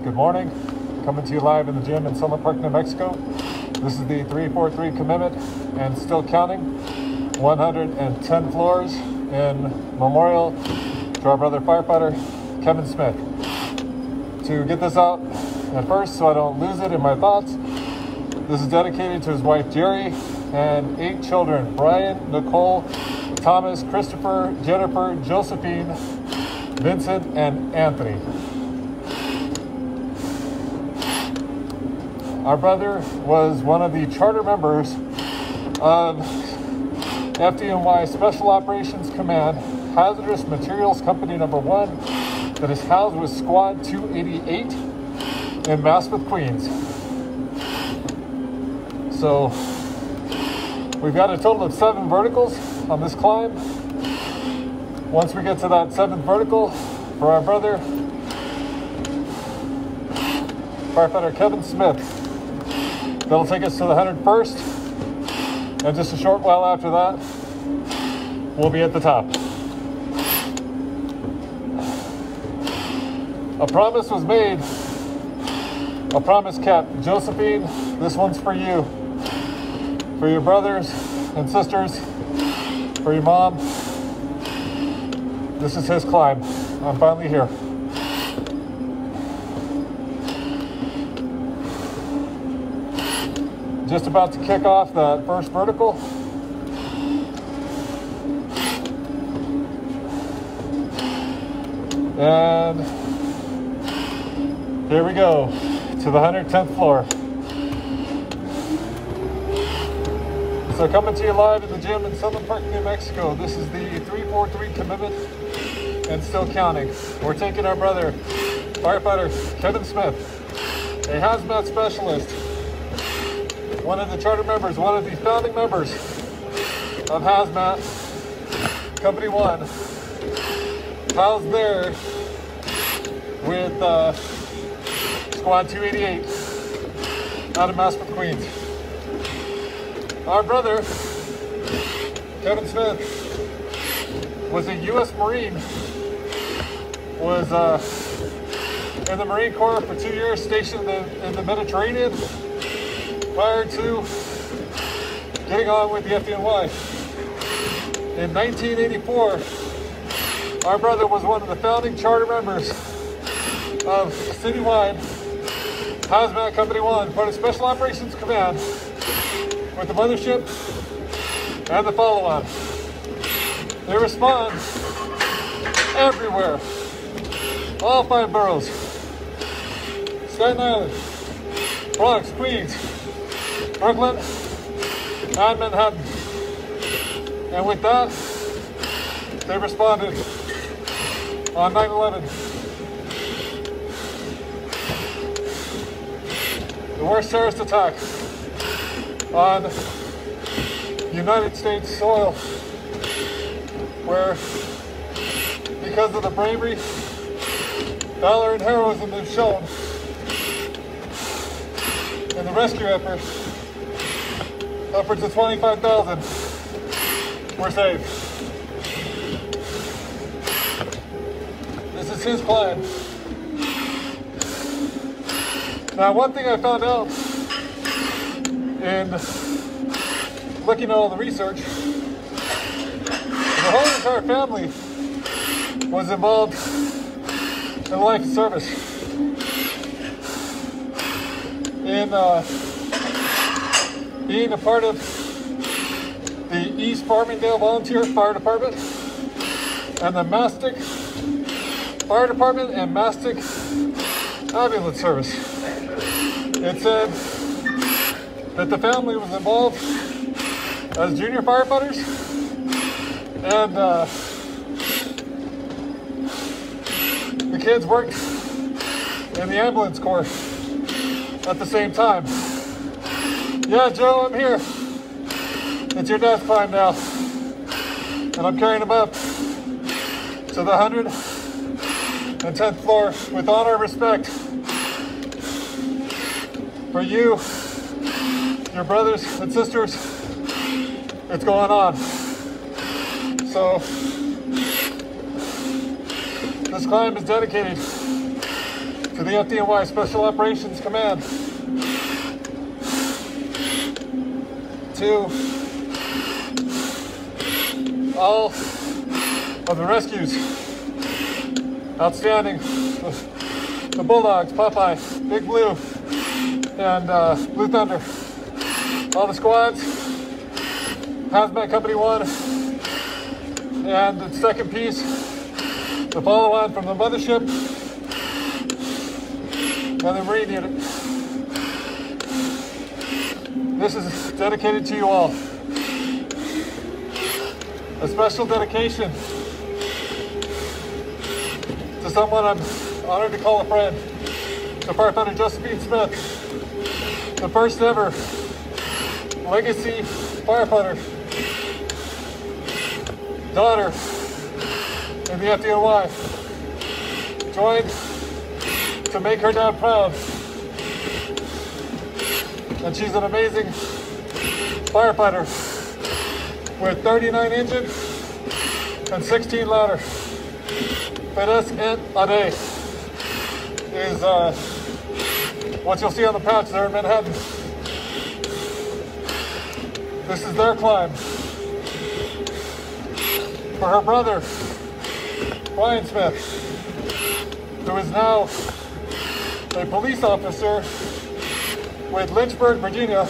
Good morning. Coming to you live in the gym in Summit Park, New Mexico. This is the 343 commitment and still counting. 110 floors in memorial to our brother firefighter, Kevin Smith. To get this out at first so I don't lose it in my thoughts, this is dedicated to his wife Jerry and 8 children, Brian, Nicole, Thomas, Christopher, Jennifer, Josephine, Vincent, and Anthony. Our brother was one of the charter members of FDNY Special Operations Command, Hazardous Materials Company Number 1, that is housed with Squad 288 in Maspeth, Queens. So we've got a total of 7 verticals on this climb. Once we get to that 7th vertical for our brother, firefighter Kevin Smith, that'll take us to the 101st, and just a short while after that, we'll be at the top. A promise was made, a promise kept. Josephine, this one's for you, for your brothers and sisters, for your mom. This is his climb. I'm finally here. Just about to kick off that first vertical. And here we go to the 110th floor. So coming to you live in the gym in Summit Park, New Mexico. This is the 343 commitment and still counting. We're taking our brother, firefighter Kevin Smith, a HazMat specialist, one of the charter members, one of the founding members of HazMat, Company 1, housed there with Squad 288 out of Maspeth, Queens. Our brother, Kevin Smith, was a U.S. Marine, was in the Marine Corps for 2 years, stationed in the Mediterranean, prior to getting on with the FDNY. In 1984, our brother was one of the founding charter members of citywide HazMat Company 1, part of Special Operations Command, with the mothership and the follow-on. They respond everywhere, all 5 boroughs, Staten Island, Bronx, Queens, Brooklyn, and Manhattan. And with that, they responded on 9/11. The worst terrorist attack on United States soil, where because of the bravery, valor, and heroism they've shown in the rescue effort, upwards of 25,000 were saved. This is his plan. Now, one thing I found out in looking at all the research, the whole entire family was involved in the life of service. In being a part of the East Farmingdale Volunteer Fire Department and the Mastic Fire Department and Mastic Ambulance Service. It said that the family was involved as junior firefighters and the kids worked in the ambulance corps at the same time. Yeah, Joe, I'm here. It's your dad's climb now. And I'm carrying him up to the 110th floor with honor and respect for you, your brothers and sisters. It's going on. So this climb is dedicated to the FDNY Special Operations Command, to all of the rescues, outstanding, the Bulldogs, Popeye, Big Blue, and Blue Thunder, all the squads, HazMat Company 1, and the second piece, the follow-on from the mothership, and the Marine unit. This is dedicated to you all. A special dedication to someone I'm honored to call a friend, to Firefighter Josephine Smith, the first ever legacy firefighter, daughter in the FDNY, joined to make her dad proud. And she's an amazing firefighter with 39 engine and 16 ladder. Finesse et Ade is what you'll see on the patch there in Manhattan. This is their climb. For her brother, Brian Smith, who is now a police officer with Lynchburg, Virginia,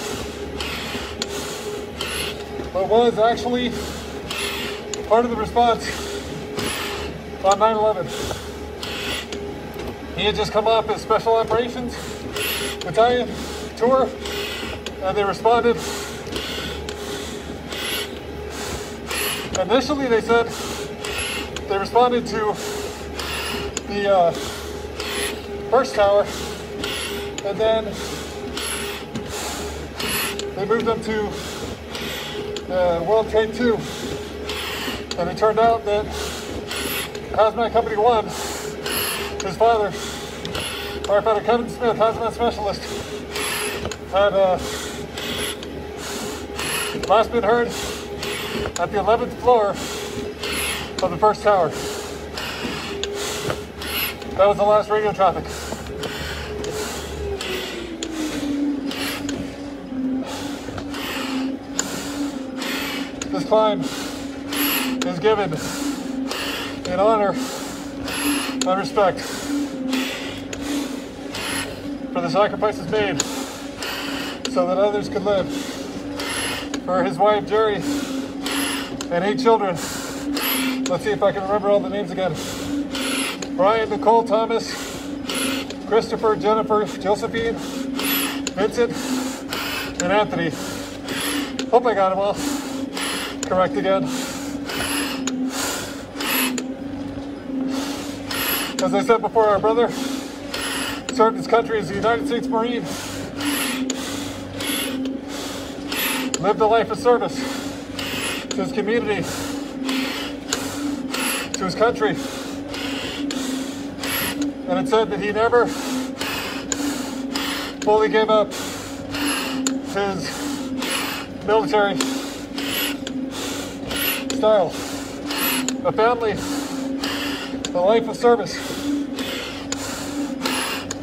but was actually part of the response on 9/11. He had just come off his Special Operations Battalion tour, and they responded. Initially, they said they responded to the first tower, and then they moved them to World Trade II, and it turned out that HazMat Company 1, his father, Firefighter Kevin Smith, HazMat Specialist, had last been heard at the 11th floor of the first tower. That was the last radio traffic. This climb is given in honor and respect for the sacrifices made so that others could live. For his wife, Jerry, and 8 children. Let's see if I can remember all the names again. Brian, Nicole, Thomas, Christopher, Jennifer, Josephine, Vincent, and Anthony. Hope I got them all correct again. As I said before, our brother served his country as a United States Marine. Lived a life of service to his community, to his country. And it said that he never fully gave up his military style. A family, a life of service.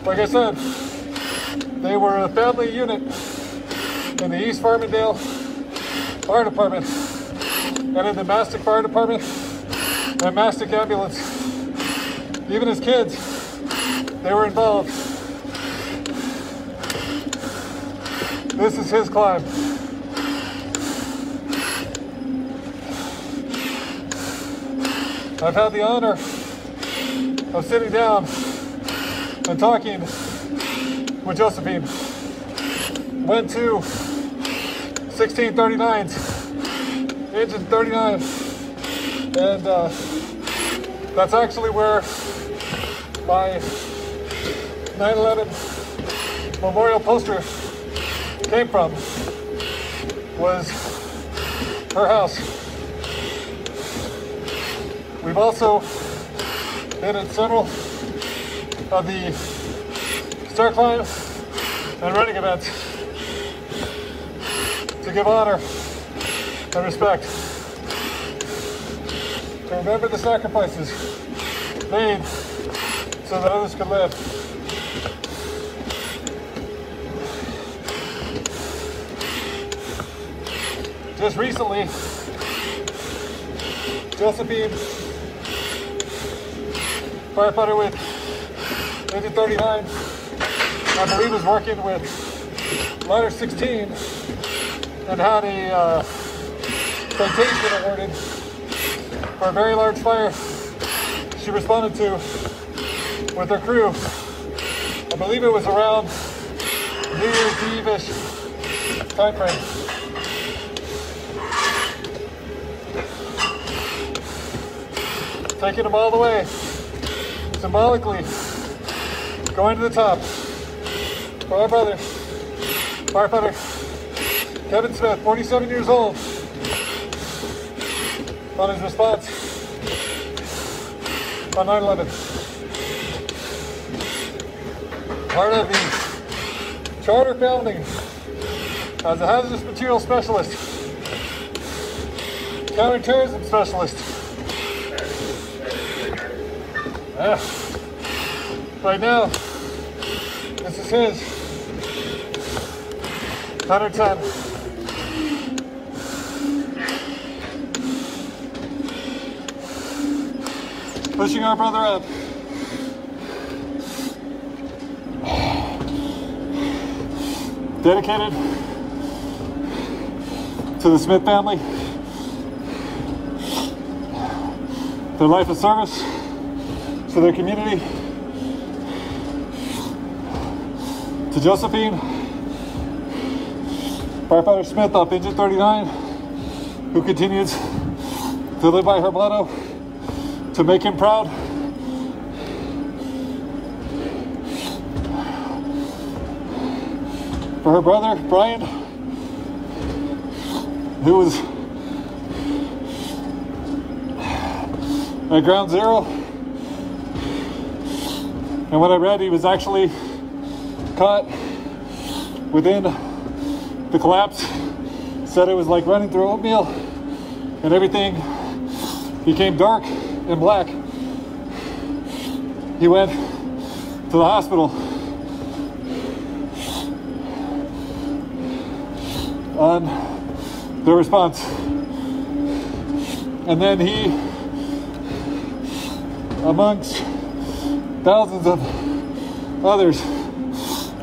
Like I said, they were a family unit in the East Farmingdale Fire Department and in the Mastic Fire Department and Mastic Ambulance. Even as kids, they were involved. This is his climb. I've had the honor of sitting down and talking with Josephine. Went to 1639s, engine 39, and that's actually where my 9/11 memorial poster came from, was her house. We've also been at several of the stair climb and running events to give honor and respect, to remember the sacrifices made so that others could live. just recently, Josephine, firefighter with Engine 39, I believe was working with Ladder 16 and had a citation awarded for a very large fire she responded to with her crew. I believe it was around New Year's Eve-ish time frame. Taking them all the way, symbolically going to the top for our brother, firefighter Kevin Smith, 47 years old, on his response on 9/11. Part of the charter founding as a hazardous material specialist, counterterrorism specialist. Right now, this is his 110. Pushing our brother up. Dedicated to the Smith family, their life of service to their community, to Josephine, firefighter Smith off Engine 39, who continues to live by her motto, to make him proud. For her brother, Brian, who was at ground zero. And when I read he was actually caught within the collapse, said it was like running through oatmeal and everything became dark and black. He went to the hospital on their response. And then he, amongst thousands of others,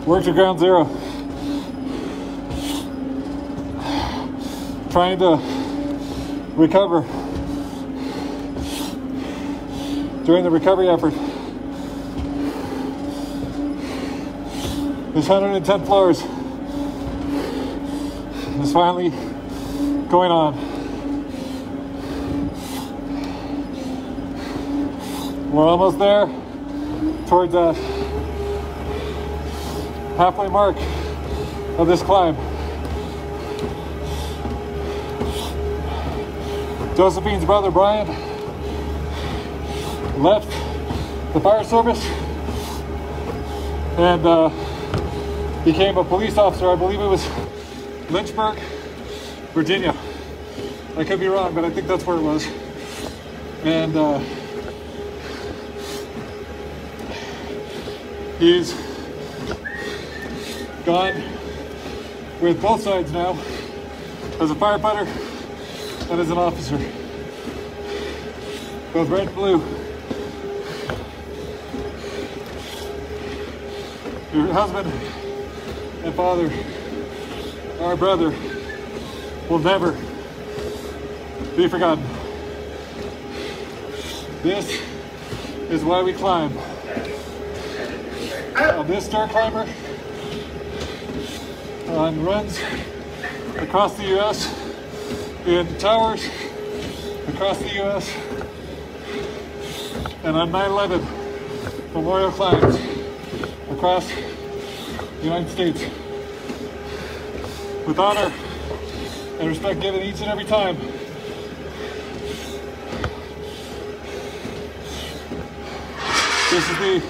worked at ground zero, trying to recover during the recovery effort. This 110 floors is finally going on. We're almost there, towards that halfway mark of this climb. Josephine's brother Brian left the fire service and became a police officer. I believe it was Lynchburg, Virginia. I could be wrong, but I think that's where it was. And he's gone with both sides now, as a firefighter and as an officer, both red and blue. Your husband and father, our brother, will never be forgotten. This is why we climb. This star climber on runs across the U.S. in towers across the U.S. and on 9/11 memorial climbs across the United States, with honor and respect given each and every time. This is the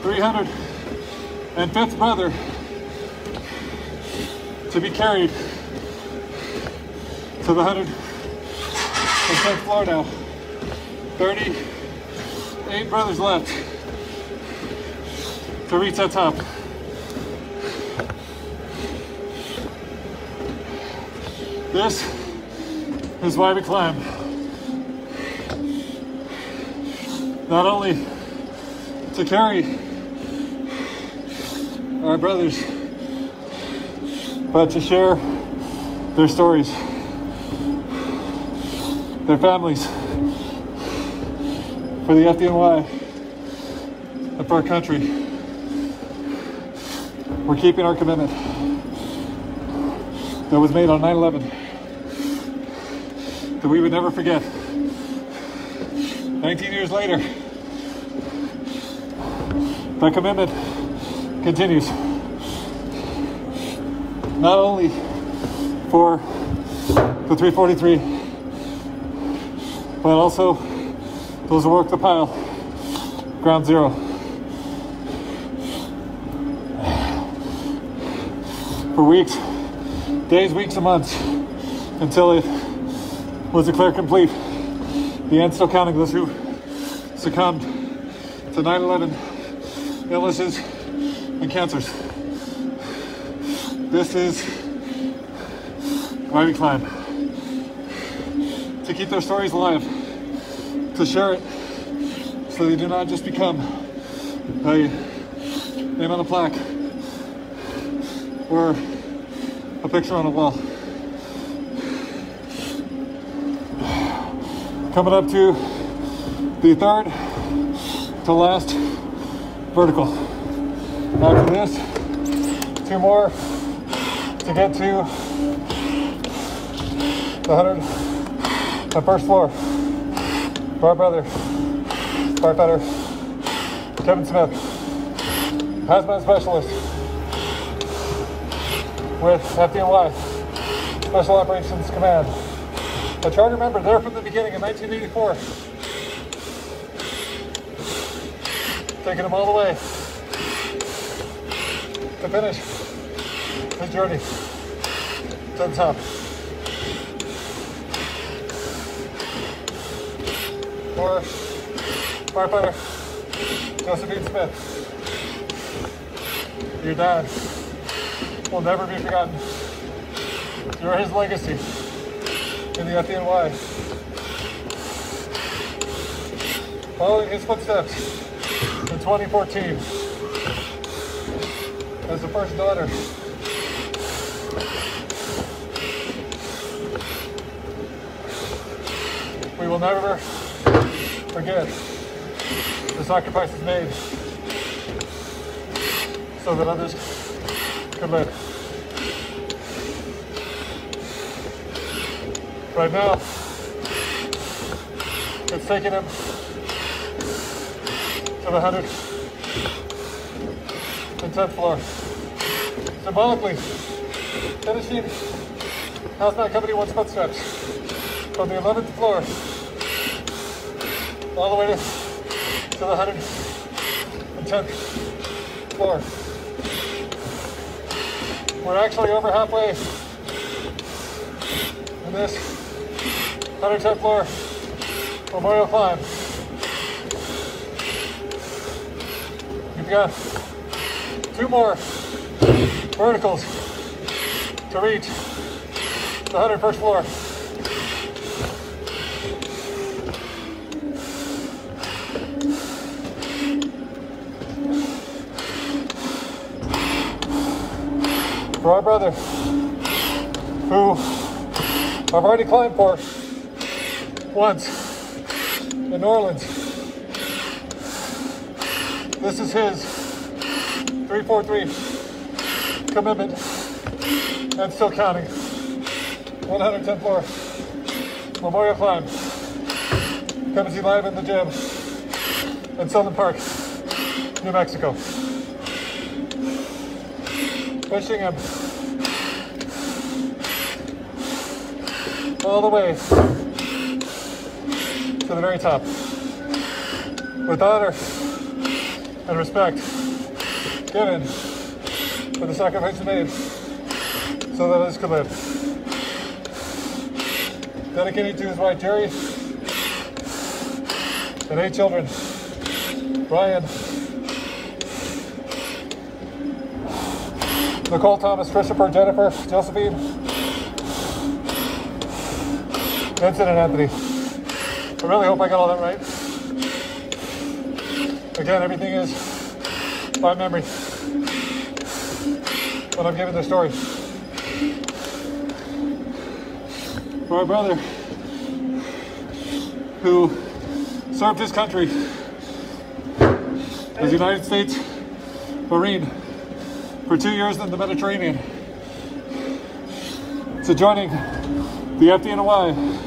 305th brother to be carried to the 110th floor now. 38 brothers left to reach that top. This is why we climb. Not only to carry our brothers, but to share their stories, their families, for the FDNY and for our country. We're keeping our commitment that was made on 9/11 that we would never forget. 19 years later, that commitment continues. Not only for the 343, but also those who work the pile, ground zero. For weeks, days, weeks, and months, until it was declared complete. The end still counting those who succumbed to 9/11 illnesses and cancers. This is why we climb. To keep their stories alive, to share it so they do not just become a name on a plaque or a picture on a wall. Coming up to the third to last vertical. After this, 2 more to get to the 101st floor. For our brother, firefighter Kevin Smith, HazMat specialist with FDNY Special Operations Command. A charter member there from the beginning in 1984. Taking him all the way to finish his journey to the top. For firefighter Josephine Smith, your dad will never be forgotten. You're his legacy in the FDNY. Following his footsteps in 2014 as the first daughter we will never forget the sacrifices made so that others could live. Right now, it's taking him to the 110th floor. Symbolically, finishing HazMat Company 1's footsteps from the 11th floor all the way to the 110th floor. We're actually over halfway in this 110th floor memorial climb. We've got 2 more verticals to reach the 101st floor. For our brother, who I've already climbed for once in New Orleans. This is his 343 commitment and still counting. 110th floor memorial climb. Coming to you live in the gym in Southern Park, New Mexico. Pushing him all the way to the very top. With honor and respect given for the sacrifice made so that others could live. Dedicated to his wife Jerry and 8 children, Brian, Nicole, Thomas, Christopher, Jennifer, Josephine, Vincent and Anthony. I really hope I got all that right. Again, everything is by memory when I'm giving the story. For our brother who served his country as a United States Marine for 2 years in the Mediterranean, to joining the FDNY,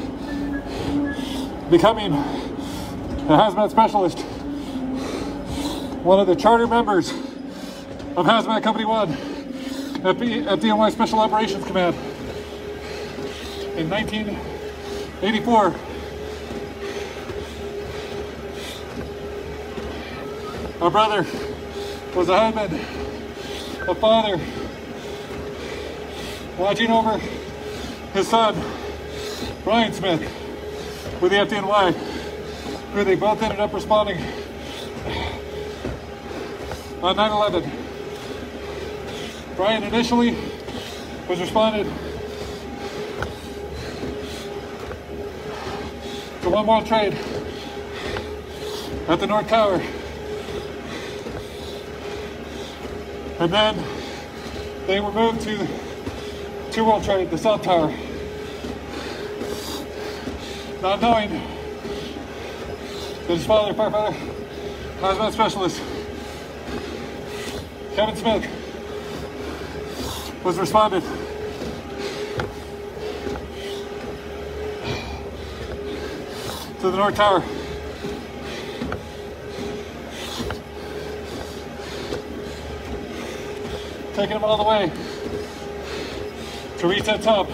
becoming a HazMat specialist, one of the charter members of HazMat Company 1 at FDNY Special Operations Command in 1984. Our brother was a husband, a father, watching over his son, Brian Smith, with the FDNY, who they both ended up responding on 9/11. Brian initially was responded to One World Trade at the North Tower. And then they were moved to Two World Trade, the South Tower. Not knowing that his father, firefighter, HazMat specialist, Kevin Smith, was responded to the North Tower. Taking him all the way to reach that top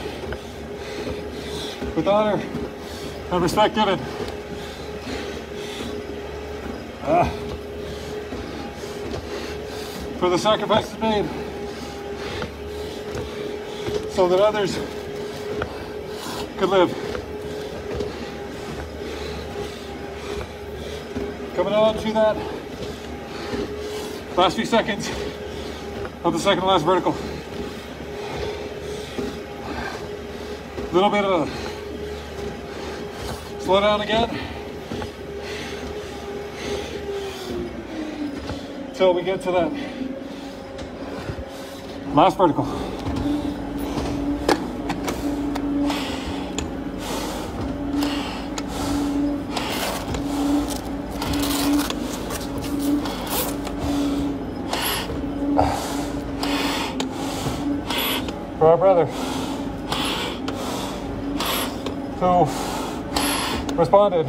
with honor and respect given. For the sacrifices made so that others could live. Coming on to that last few seconds of the second to last vertical. A little bit of a slow down again until we get to that last vertical. For our brother who responded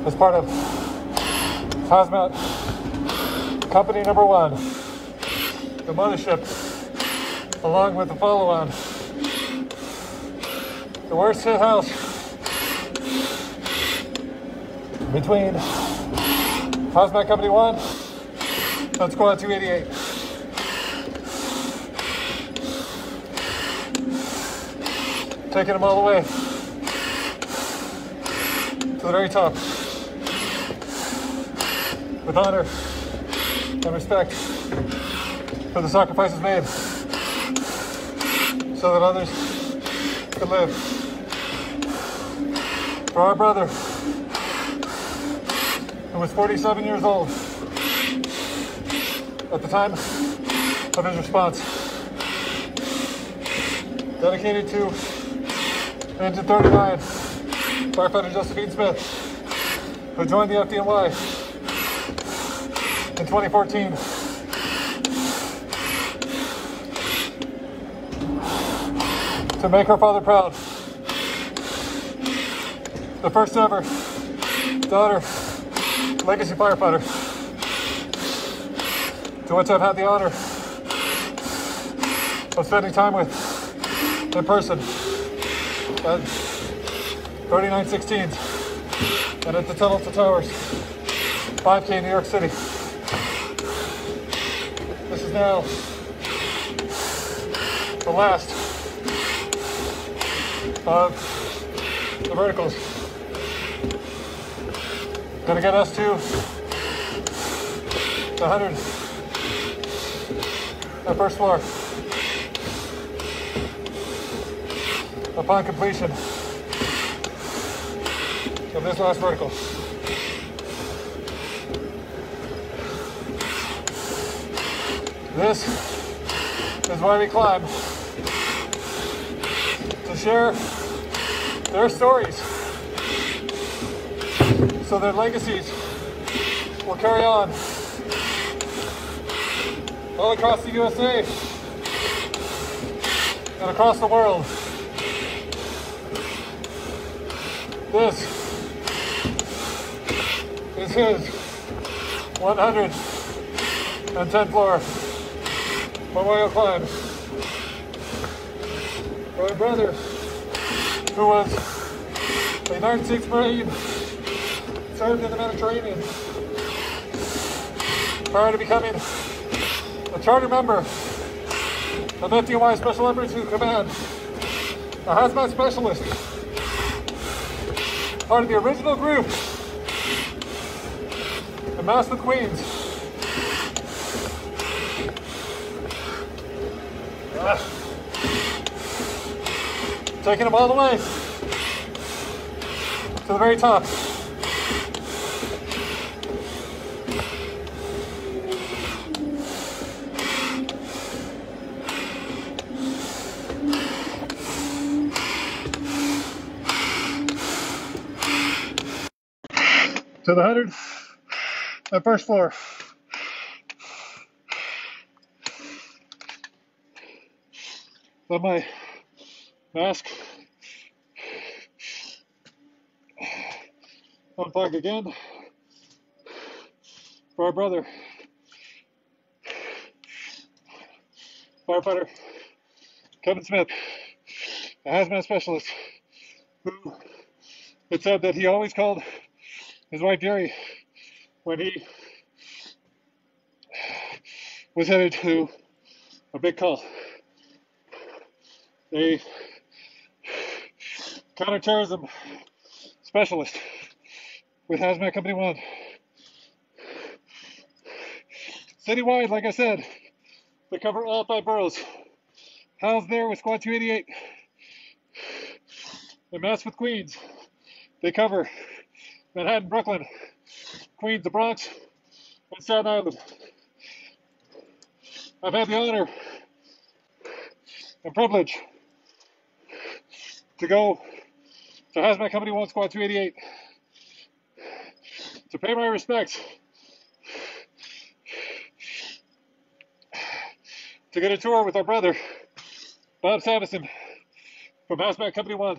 as part of HazMat Company Number 1, the mothership, along with the follow-on, the worst hit house between HazMat Company 1 and Squad 288. Taking them all the way to the very top with honor and respect for the sacrifices made so that others could live. For our brother who was 47 years old at the time of his response, dedicated to Engine 39, firefighter Josephine Smith, who joined the FDNY in 2014. To make her father proud. The first ever daughter legacy firefighter, to which I've had the honor of spending time with in person at 3916s and at the Tunnel to Towers 5K in New York City. This is now the last of the verticals. Gonna get us to the 100 at first floor. upon completion of this last vertical. This is why we climb, to share their stories so their legacies will carry on all across the USA and across the world. This is his 110th floor memorial climb. For my brother, who was a United States Marine, served in the Mediterranean prior to becoming a charter member of FDNY Special Operations Command, a HazMat specialist, part of the original group in Mass with Queens. Taking them all the way to the very top. To the 101st floor. Let my mask unplug again for our brother, firefighter Kevin Smith, a HazMat specialist, who had said that he always called his wife Jerry when he was headed to a big call. A counterterrorism specialist with HazMat Company 1. Citywide, like I said, they cover all 5 boroughs. Housed there with Squad 288. And Mass with Queens, they cover Manhattan, Brooklyn, Queens, the Bronx, and Staten Island. I've had the honor and privilege to go to HazMat Company 1, Squad 288 to pay my respects, to get a tour with our brother, Bob Savison, from HazMat Company 1.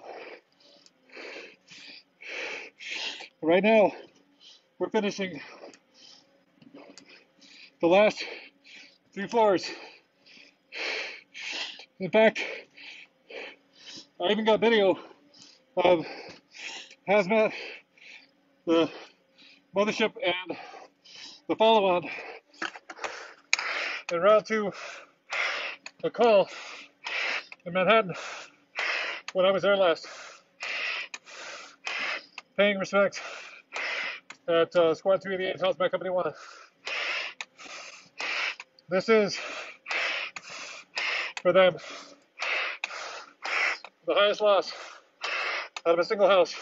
Right now, we're finishing the last 3 floors. In fact, I even got video of HazMat, the mothership, and the follow-on en route to a call in Manhattan when I was there last, paying respect at Squad 288 HazMat Company 1. This is, for them, the highest loss out of a single house.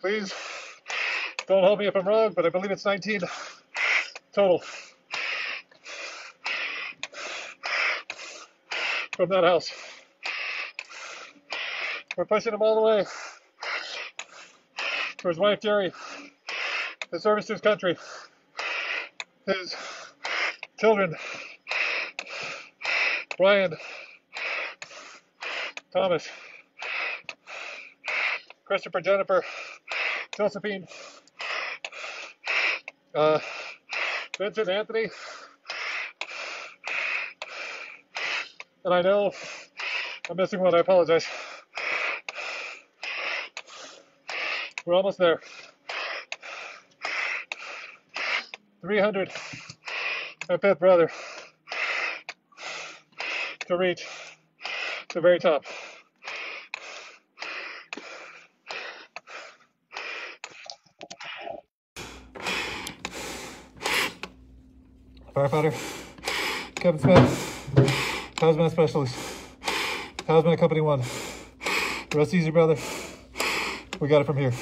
Please don't hold me if I'm wrong, but I believe it's 19 total from that house. We're pushing him all the way for his wife Jerry, his service to his country, his children, Brian, Thomas, Christopher, Jennifer, Josephine, Vincent, Anthony, and I know I'm missing one, I apologize. We're almost there. 305th brother to reach the very top. Firefighter Kevin Smith, HazMat Specialist, HazMat Company 1. Rest easy, brother. We got it from here.